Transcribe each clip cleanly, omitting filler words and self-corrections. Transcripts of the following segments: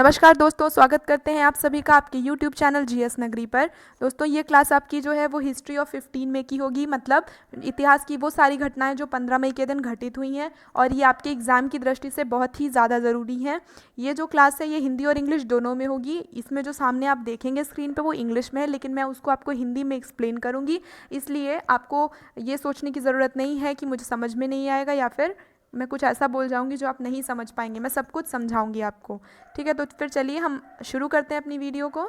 नमस्कार दोस्तों, स्वागत करते हैं आप सभी का आपके YouTube चैनल जीएस नगरी पर। दोस्तों ये क्लास आपकी जो है वो हिस्ट्री ऑफ 15 मई की होगी, मतलब इतिहास की वो सारी घटनाएं जो 15 मई के दिन घटित हुई हैं और ये आपके एग्ज़ाम की दृष्टि से बहुत ही ज़्यादा ज़रूरी है। ये जो क्लास है ये हिंदी और इंग्लिश दोनों में होगी। इसमें जो सामने आप देखेंगे स्क्रीन पर वो इंग्लिश में है, लेकिन मैं उसको आपको हिंदी में एक्सप्लेन करूँगी, इसलिए आपको ये सोचने की ज़रूरत नहीं है कि मुझे समझ में नहीं आएगा या फिर मैं कुछ ऐसा बोल जाऊंगी जो आप नहीं समझ पाएंगे। मैं सब कुछ समझाऊंगी आपको, ठीक है। तो फिर चलिए हम शुरू करते हैं अपनी वीडियो को।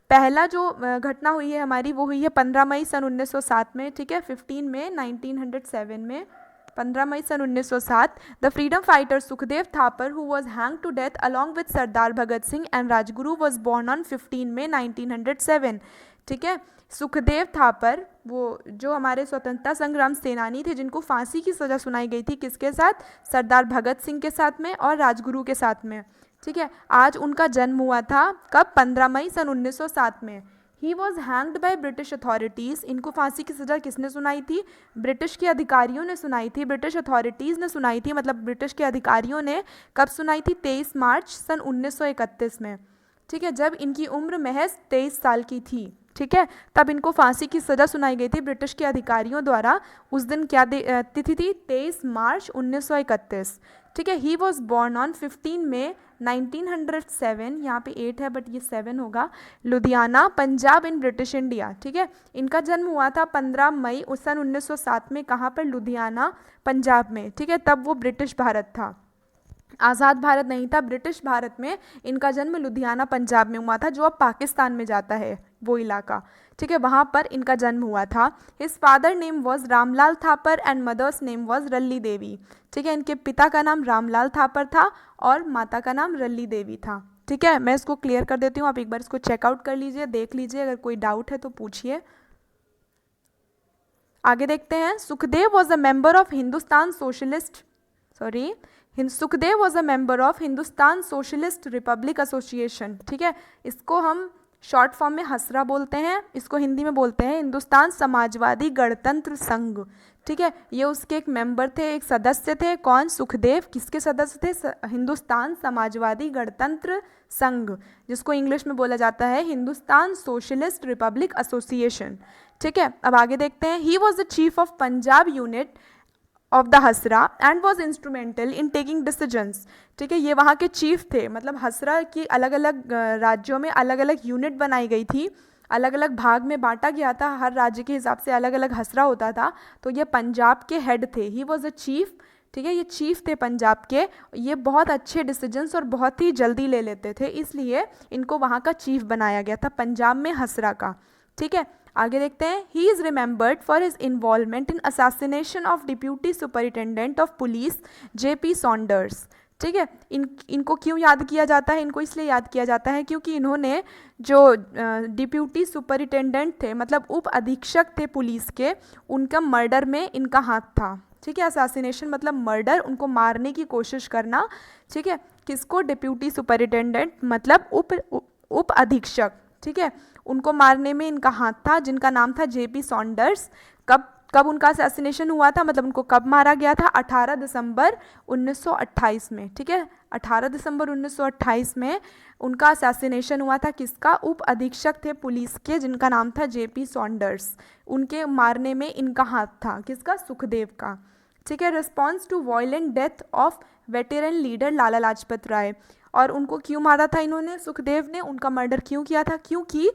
पहला जो घटना हुई है हमारी वो हुई है 15 मई सन 1907 में, ठीक है। 15 में 1907 में 15 मई सन 1907 the freedom fighter Sukhdev Thapar who was hang to death along with Sardar Bhagat Singh and Rajguru was born on 15 May 1907, ठीक है। सुखदेव थापर वो जो हमारे स्वतंत्रता संग्राम सेनानी थे जिनको फांसी की सज़ा सुनाई गई थी, किसके साथ? सरदार भगत सिंह के साथ में और राजगुरु के साथ में, ठीक है। आज उनका जन्म हुआ था कब? 15 मई सन 1907 में। He was hanged by British authorities. इनको फांसी की सज़ा किसने सुनाई थी? ब्रिटिश के अधिकारियों ने सुनाई थी, ब्रिटिश अथॉरिटीज़ ने सुनाई थी, मतलब ब्रिटिश के अधिकारियों ने कब सुनाई थी? 23 मार्च सन 1931 में, ठीक है। जब इनकी उम्र महज 23 साल की थी, ठीक है, तब इनको फांसी की सज़ा सुनाई गई थी ब्रिटिश के अधिकारियों द्वारा। उस दिन क्या तिथि थी? 23 मार्च 1931, ठीक है। ही वॉज बॉर्न ऑन 15 में 1907, यहाँ पे 8 है बट ये 7 होगा, Ludhiana Punjab in British India, ठीक है। इनका जन्म हुआ था 15 मई सन 1907 में, कहाँ पर? लुधियाना पंजाब में, ठीक है। तब वो ब्रिटिश भारत था, आज़ाद भारत नहीं था, ब्रिटिश भारत में इनका जन्म लुधियाना पंजाब में हुआ था, जो अब पाकिस्तान में जाता है वो इलाका, ठीक है। वहाँ पर इनका जन्म हुआ था। His father name was Ramlal Thapar and mother's name was Ralli Devi, ठीक है। इनके पिता का नाम रामलाल थापर था और माता का नाम रल्ली देवी था, ठीक है। मैं इसको क्लियर कर देती हूँ, आप एक बार इसको चेकआउट कर लीजिए, देख लीजिए, अगर कोई डाउट है तो पूछिए। आगे देखते हैं। Sukhdev was a member of Hindustan socialist Sukhdev was a member of Hindustan socialist Republic association, ठीक है। इसको हम शॉर्ट फॉर्म में हसरा बोलते हैं, इसको हिंदी में बोलते हैं हिंदुस्तान समाजवादी गणतंत्र संघ, ठीक है। ये उसके एक मेंबर थे, एक सदस्य थे। कौन? सुखदेव। किसके सदस्य थे? हिंदुस्तान समाजवादी गणतंत्र संघ, जिसको इंग्लिश में बोला जाता है हिंदुस्तान सोशलिस्ट रिपब्लिक एसोसिएशन, ठीक है। अब आगे देखते हैं। He was the chief of Punjab unit of the HSRA and was instrumental in taking decisions, ठीक है। ये वहाँ के चीफ थे, मतलब हसरा की अलग अलग राज्यों में अलग अलग यूनिट बनाई गई थी, अलग अलग भाग में बांटा गया था, हर राज्य के हिसाब से अलग अलग हसरा होता था। तो ये पंजाब के हेड थे, ही वॉज अ चीफ, ठीक है। ये चीफ थे पंजाब के, ये बहुत अच्छे डिसीजंस और बहुत ही जल्दी ले लेते थे, इसलिए इनको वहाँ का चीफ बनाया गया था पंजाब में हसरा का, ठीक है। आगे देखते हैं। He is remembered for his involvement in assassination of deputy superintendent of police JP Saunders, ठीक है। इनको क्यों याद किया जाता है? इनको इसलिए याद किया जाता है क्योंकि इन्होंने जो डिप्यूटी सुपरिटेंडेंट थे, मतलब उप अधीक्षक थे पुलिस के, उनका मर्डर में इनका हाथ था, ठीक है। असैसिनेशन मतलब मर्डर, उनको मारने की कोशिश करना, ठीक है। किसको? डिप्यूटी सुपरिटेंडेंट मतलब उप अधीक्षक, ठीक है। उनको मारने में इनका हाथ था, जिनका नाम था JP सॉन्डर्स। कब उनका असैसिनेशन हुआ था, मतलब उनको कब मारा गया था? 18 दिसंबर 1928 में, ठीक है। 18 दिसंबर 1928 में उनका असैसिनेशन हुआ था। किसका? उप अधीक्षक थे पुलिस के, जिनका नाम था JP सॉन्डर्स। उनके मारने में इनका हाथ था, किसका? सुखदेव का, ठीक है। Response to violent death of veteran leader Lala Lajpat Rai. और उनको क्यों मारा था इन्होंने? सुखदेव ने उनका मर्डर क्यों किया था? क्योंकि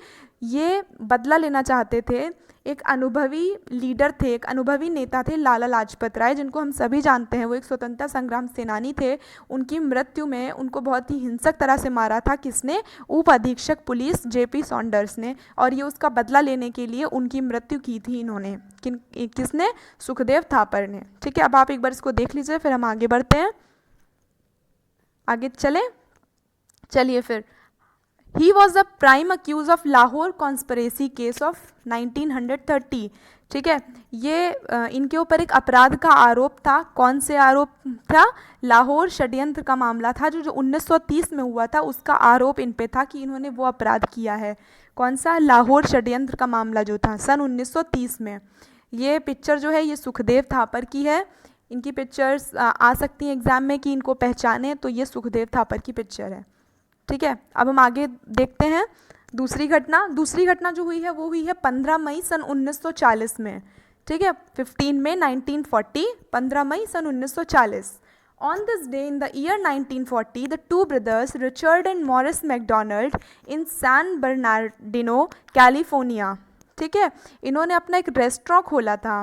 ये बदला लेना चाहते थे। एक अनुभवी लीडर थे, एक अनुभवी नेता थे लाला लाजपत राय, जिनको हम सभी जानते हैं, वो एक स्वतंत्रता संग्राम सेनानी थे। उनकी मृत्यु में उनको बहुत ही हिंसक तरह से मारा था। किसने? उप अधीक्षक पुलिस JP सॉन्डर्स ने। और ये उसका बदला लेने के लिए उनकी मृत्यु की थी इन्होंने। किसने? सुखदेव थापर ने, ठीक है। अब आप एक बार इसको देख लीजिए, फिर हम आगे बढ़ते हैं। आगे चलिए फिर। He was the prime accused of Lahore conspiracy case of 1930, ठीक है। ये इनके ऊपर एक अपराध का आरोप था। कौन से आरोप था? लाहौर षड्यंत्र का मामला था, जो 1930 में हुआ था। उसका आरोप इन पे था कि इन्होंने वो अपराध किया है। कौन सा? लाहौर षड्यंत्र का मामला जो था सन 1930 में। ये पिक्चर जो है ये सुखदेव थापर की है। इनकी पिक्चर्स आ सकती हैं एग्जाम में कि इनको पहचाने, तो ये सुखदेव थापर की पिक्चर है। ठीक है, अब हम आगे देखते हैं दूसरी घटना जो हुई है वो हुई है 15 मई सन 1940 में, ठीक है, 15 मई 1940, 15 मई सन 1940। On this day in the year 1940, the two brothers Richard and Morris McDonald in San Bernardino, California, ठीक है, इन्होंने अपना एक रेस्टोरेंट खोला था,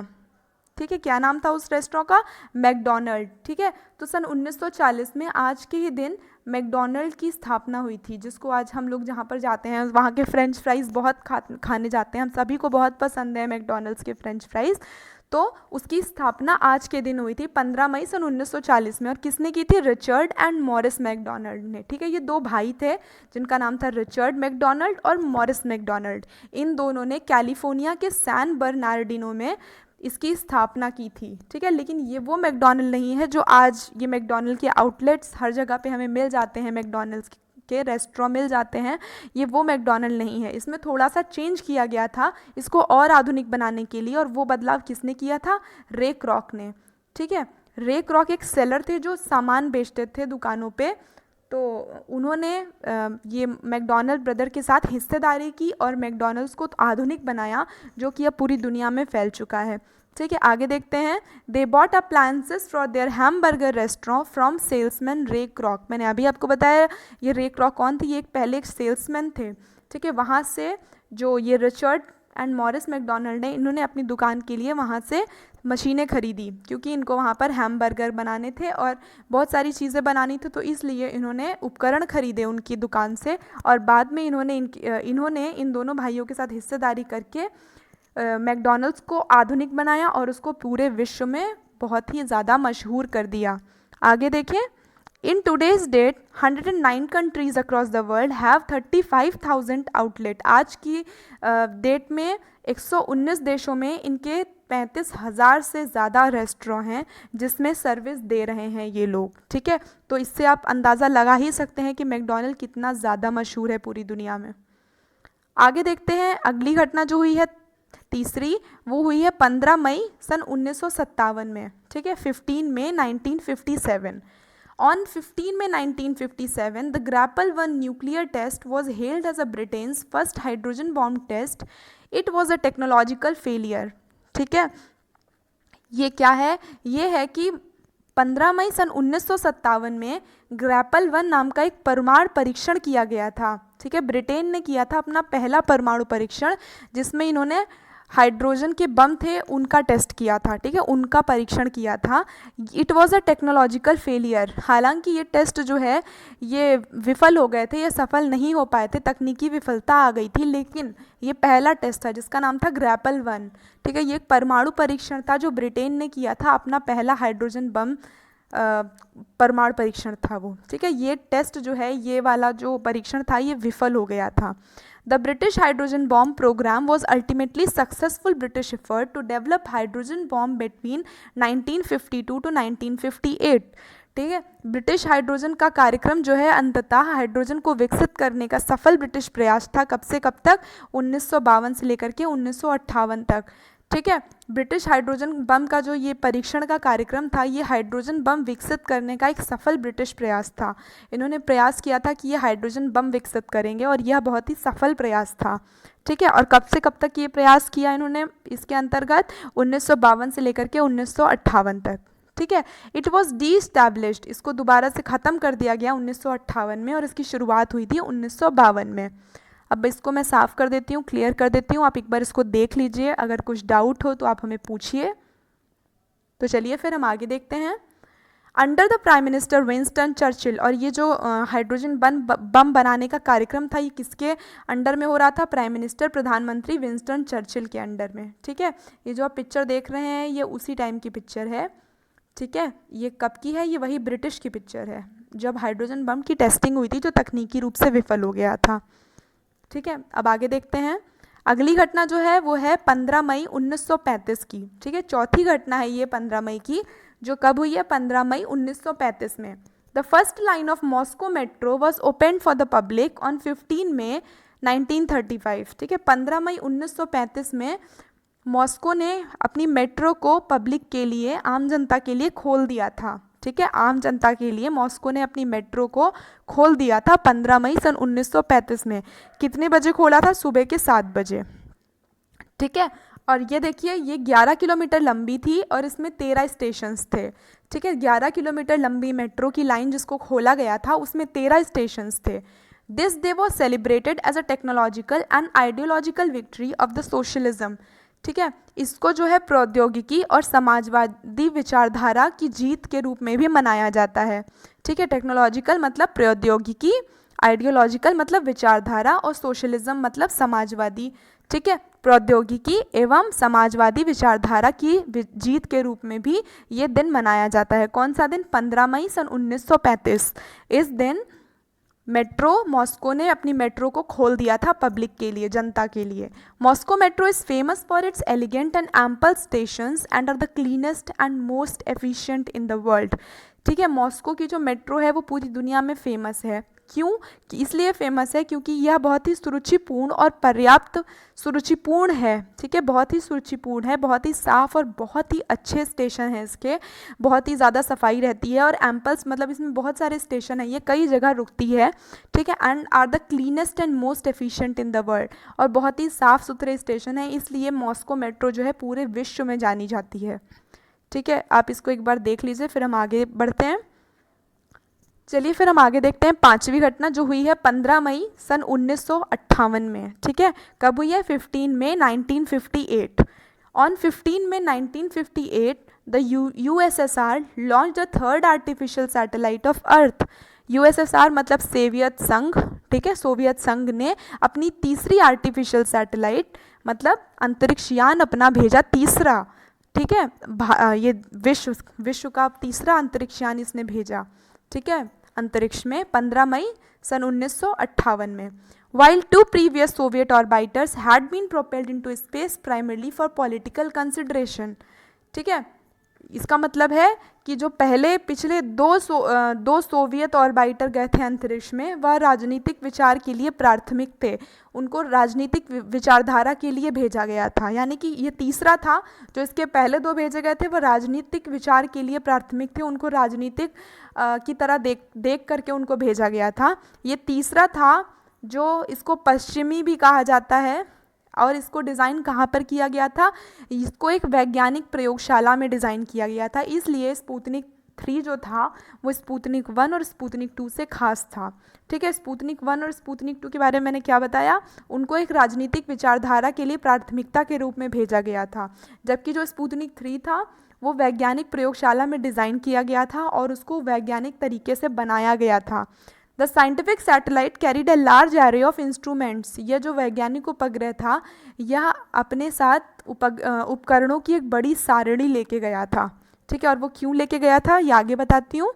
ठीक है, क्या नाम था उस रेस्टोरेंट का? मैकडोनल्ड, ठीक है। तो सन 1940 में आज के ही दिन मैकडोनल्ड की स्थापना हुई थी, जिसको आज हम लोग जहाँ पर जाते हैं वहाँ के फ्रेंच फ्राइज़ बहुत खाने जाते हैं, हम सभी को बहुत पसंद है मैकडोनल्ड्स के फ्रेंच फ्राइज़। तो उसकी स्थापना आज के दिन हुई थी 15 मई सन 1940 में, और किसने की थी? रिचर्ड एंड मॉरिस मैकडोनल्ड ने, ठीक है। ये दो भाई थे जिनका नाम था रिचर्ड मैकडोनल्ड और मॉरिस मैकडोनल्ड। इन दोनों ने कैलिफोर्निया के सैन बर्नार्डिनो में इसकी स्थापना की थी, ठीक है। लेकिन ये वो मैकडोनल्ड नहीं है जो आज ये मैकडोनल्ड के आउटलेट्स हर जगह पे हमें मिल जाते हैं, मैकडोनल्ड्स के रेस्टोरेंट मिल जाते हैं, ये वो मैकडोनल्ड नहीं है। इसमें थोड़ा सा चेंज किया गया था इसको और आधुनिक बनाने के लिए, और वो बदलाव किसने किया था? रे क्रॉक ने, ठीक है। रे क्रॉक एक सेलर थे जो सामान बेचते थे दुकानों पे, तो उन्होंने ये मैकडोनल्ड ब्रदर के साथ हिस्सेदारी की और मैकडोनल्ड्स को आधुनिक बनाया, जो कि अब पूरी दुनिया में फैल चुका है, ठीक है। आगे देखते हैं। They bought appliances for their hamburger restaurant from salesman रे क्रॉक। मैंने अभी आपको बताया ये रे क्रॉक कौन थे, ये एक पहले एक सेल्समैन थे, ठीक है। वहाँ से जो ये रिचर्ड एंड मॉरिस मैकडोनल्ड ने, इन्होंने अपनी दुकान के लिए वहाँ से मशीनें खरीदी, क्योंकि इनको वहाँ पर हैमबर्गर बनाने थे और बहुत सारी चीज़ें बनानी थी, तो इसलिए इन्होंने उपकरण खरीदे उनकी दुकान से, और बाद में इन्होंने इन दोनों भाइयों के साथ हिस्सेदारी करके मैकडोनल्ड्स को आधुनिक बनाया और उसको पूरे विश्व में बहुत ही ज़्यादा मशहूर कर दिया। आगे देखें। In today's date, 109 countries across the world have 35,000 outlet. आज की डेट में 119 देशों में इनके 35,000 से ज़्यादा रेस्टोरेंट हैं जिसमें सर्विस दे रहे हैं ये लोग, ठीक है। तो इससे आप अंदाज़ा लगा ही सकते हैं कि मैकडोनल्ड कितना ज़्यादा मशहूर है पूरी दुनिया में। आगे देखते हैं अगली घटना जो हुई है तीसरी, वो हुई है 15 मई सन 1957 में, ठीक है, 15 मई 1957। On 15 May 1957, the Grapple 1 nuclear test was hailed as a Britain's first hydrogen bomb test. It was a technological failure. ठीक है, ये क्या है? ये है कि 15 मई सन 1957 में ग्रैपल 1 नाम का एक परमाणु परीक्षण किया गया था, ठीक है। ब्रिटेन ने किया था अपना पहला परमाणु परीक्षण, जिसमें इन्होंने हाइड्रोजन के बम थे उनका टेस्ट किया था, ठीक है, उनका परीक्षण किया था। It was a technological failure. हालांकि ये टेस्ट जो है ये विफल हो गए थे, ये सफल नहीं हो पाए थे, तकनीकी विफलता आ गई थी, लेकिन ये पहला टेस्ट था जिसका नाम था ग्रैपल 1, ठीक है। ये एक परमाणु परीक्षण था जो ब्रिटेन ने किया था, अपना पहला हाइड्रोजन बम परमाणु परीक्षण था वो, ठीक है। ये टेस्ट जो है, ये वाला जो परीक्षण था ये विफल हो गया था। The British hydrogen bomb program was ultimately successful British effort to develop hydrogen bomb between 1952 to 1958, ठीक है। ब्रिटिश हाइड्रोजन का कार्यक्रम जो है अंततः हाइड्रोजन को विकसित करने का सफल ब्रिटिश प्रयास था। कब से कब तक? 1952 से लेकर के 1958 तक, ठीक है। ब्रिटिश हाइड्रोजन बम का जो ये परीक्षण का कार्यक्रम था, ये हाइड्रोजन बम विकसित करने का एक सफल ब्रिटिश प्रयास था। इन्होंने प्रयास किया था कि ये हाइड्रोजन बम विकसित करेंगे, और यह बहुत ही सफल प्रयास था, ठीक है। और कब से कब तक ये प्रयास किया इन्होंने इसके अंतर्गत? 1952 से लेकर के 1958 तक, ठीक है। इट वॉज डी स्टैब्लिश्ड, इसको दोबारा से ख़त्म कर दिया गया 1958 में, और इसकी शुरुआत हुई थी 1952 में। अब इसको मैं साफ़ कर देती हूँ, क्लियर कर देती हूँ, आप एक बार इसको देख लीजिए, अगर कुछ डाउट हो तो आप हमें पूछिए। तो चलिए फिर हम आगे देखते हैं। Under the prime minister Winston Churchill, और ये जो हाइड्रोजन बम बनाने का कार्यक्रम था ये किसके अंडर में हो रहा था? प्राइम मिनिस्टर, प्रधानमंत्री विंस्टन चर्चिल के अंडर में, ठीक है। ये जो आप पिक्चर देख रहे हैं ये उसी टाइम की पिक्चर है, ठीक है। ये कब की है? ये वही ब्रिटिश की पिक्चर है जब हाइड्रोजन बम की टेस्टिंग हुई थी जो तकनीकी रूप से विफल हो गया था, ठीक है। अब आगे देखते हैं। अगली घटना जो है वो है 15 मई 1935 की, ठीक है। चौथी घटना है ये 15 मई की, जो कब हुई है? 15 मई 1935 में। The first line of Moscow metro was open for the public on 15 मई 1935, ठीक है। 15 मई 1935 में मॉस्को ने अपनी मेट्रो को पब्लिक के लिए, आम जनता के लिए खोल दिया था, ठीक है, आम जनता के लिए मॉस्को ने अपनी मेट्रो को खोल दिया था 15 मई सन 1935 में। कितने बजे खोला था? सुबह के 7 बजे। ठीक है, और ये देखिए ये 11 किलोमीटर लंबी थी और इसमें 13 स्टेशंस थे। ठीक है, 11 किलोमीटर लंबी मेट्रो की लाइन जिसको खोला गया था उसमें 13 स्टेशंस थे। This day was celebrated as a technological and ideological victory of the socialism. ठीक है, इसको जो है प्रौद्योगिकी और समाजवादी विचारधारा की जीत के रूप में भी मनाया जाता है। ठीक है, टेक्नोलॉजिकल मतलब प्रौद्योगिकी, आइडियोलॉजिकल मतलब विचारधारा और सोशलिज्म मतलब समाजवादी। ठीक है, प्रौद्योगिकी एवं समाजवादी विचारधारा की जीत के रूप में भी ये दिन मनाया जाता है। कौन सा दिन? 15 मई सन 1935। इस दिन मॉस्को ने अपनी मेट्रो को खोल दिया था पब्लिक के लिए, जनता के लिए। Moscow metro is famous for its elegant and ample stations and are the cleanest and most efficient in the world. ठीक है, मॉस्को की जो मेट्रो है वो पूरी दुनिया में फेमस है। क्यों? कि इसलिए फेमस है क्योंकि यह बहुत ही सुरुचिपूर्ण और पर्याप्त सुरुचिपूर्ण है। ठीक है, बहुत ही सुरुचिपूर्ण है, बहुत ही साफ़ और बहुत ही अच्छे स्टेशन हैं इसके, बहुत ही ज़्यादा सफाई रहती है। और एम्पल्स मतलब इसमें बहुत सारे स्टेशन हैं, ये कई जगह रुकती है। ठीक है, and are the cleanest and most efficient in the world, और बहुत ही साफ़ सुथरे स्टेशन हैं, इसलिए मॉस्को मेट्रो जो है पूरे विश्व में जानी जाती है। ठीक है, आप इसको एक बार देख लीजिए, फिर हम आगे बढ़ते हैं। चलिए फिर हम आगे देखते हैं पांचवी घटना जो हुई है 15 मई सन 1958 में। ठीक है, कब हुई है? 15 May 1958। On 15 May 1958 the USSR launch the third artificial satellite of earth. USSR मतलब सोवियत संघ। ठीक है, सोवियत संघ ने अपनी तीसरी आर्टिफिशियल सैटेलाइट मतलब अंतरिक्ष यान अपना भेजा, तीसरा। ठीक है, ये विश्व का तीसरा अंतरिक्ष यान इसने भेजा। ठीक है, अंतरिक्ष में 15 मई सन 1958 में। While two previous Soviet orbiters had been propelled into space primarily for political consideration। ठीक है, इसका मतलब है कि जो पिछले दो सोवियत ऑर्बिटर गए थे अंतरिक्ष में, वह राजनीतिक विचार के लिए प्राथमिक थे, उनको राजनीतिक विचारधारा के लिए भेजा गया था। यानी कि ये तीसरा था, जो इसके पहले 2 भेजे गए थे वह राजनीतिक विचार के लिए प्राथमिक थे, उनको राजनीतिक की तरह देख करके उनको भेजा गया था। ये तीसरा था जो इसको पश्चिमी भी कहा जाता है। और इसको डिज़ाइन कहाँ पर किया गया था? इसको एक वैज्ञानिक प्रयोगशाला में डिज़ाइन किया गया था, इसलिए स्पुतनिक 3 जो था वो स्पुतनिक 1 और स्पुतनिक 2 से खास था। ठीक है, स्पुतनिक 1 और स्पुतनिक 2 के बारे में मैंने क्या बताया? उनको एक राजनीतिक विचारधारा के लिए प्राथमिकता के रूप में भेजा गया था, जबकि जो स्पुतनिक 3 था वो वैज्ञानिक प्रयोगशाला में डिज़ाइन किया गया था और उसको वैज्ञानिक तरीके से बनाया गया था। The scientific satellite carried a large array of instruments. यह जो वैज्ञानिक उपग्रह था यह अपने साथ उपकरणों की एक बड़ी सारणी लेके गया था। ठीक है, और वो क्यों लेके गया था ये आगे बताती हूँ।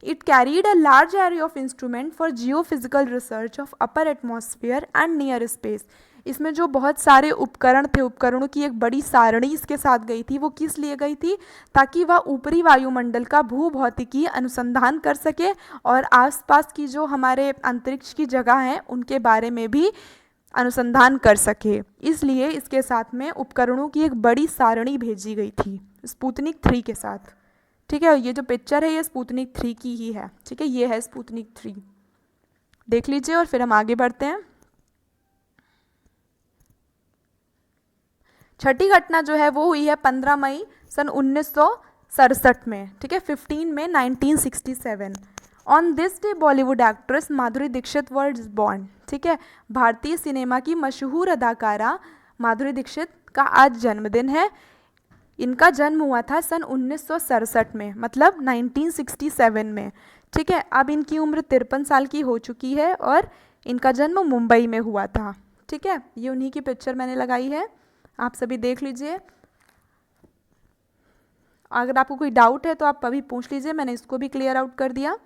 It carried a large array of instrument for geophysical research of upper atmosphere and near space. इसमें जो बहुत सारे उपकरण थे, उपकरणों की एक बड़ी सारणी इसके साथ गई थी। वो किस लिए गई थी? ताकि वह ऊपरी वायुमंडल का भूभौतिकी अनुसंधान कर सके और आसपास की जो हमारे अंतरिक्ष की जगह हैं उनके बारे में भी अनुसंधान कर सके, इसलिए इसके साथ में उपकरणों की एक बड़ी सारणी भेजी गई थी स्पुतनिक 3 के साथ। ठीक है, ये जो पिक्चर है ये स्पुतनिक 3 की ही है। ठीक है, ये है स्पुतनिक 3, देख लीजिए और फिर हम आगे बढ़ते हैं। छठी घटना जो है वो हुई है 15 मई सन 1967 में। ठीक है, 15 May 1967। On this day Bollywood actress Madhuri Dixit was born. ठीक है, भारतीय सिनेमा की मशहूर अदाकारा माधुरी दीक्षित का आज जन्मदिन है। इनका जन्म हुआ था सन 1967 में, मतलब 1967 में। ठीक है, अब इनकी उम्र 53 साल की हो चुकी है और इनका जन्म मुंबई में हुआ था। ठीक है, ये उन्हीं की पिक्चर मैंने लगाई है, आप सभी देख लीजिए। अगर आपको कोई डाउट है तो आप अभी पूछ लीजिए, मैंने इसको भी क्लियर आउट कर दिया।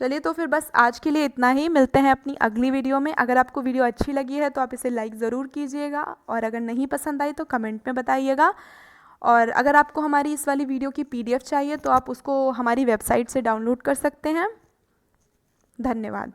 चलिए तो फिर बस आज के लिए इतना ही, मिलते हैं अपनी अगली वीडियो में। अगर आपको वीडियो अच्छी लगी है तो आप इसे लाइक ज़रूर कीजिएगा और अगर नहीं पसंद आई तो कमेंट में बताइएगा। और अगर आपको हमारी इस वाली वीडियो की PDF चाहिए तो आप उसको हमारी वेबसाइट से डाउनलोड कर सकते हैं। धन्यवाद।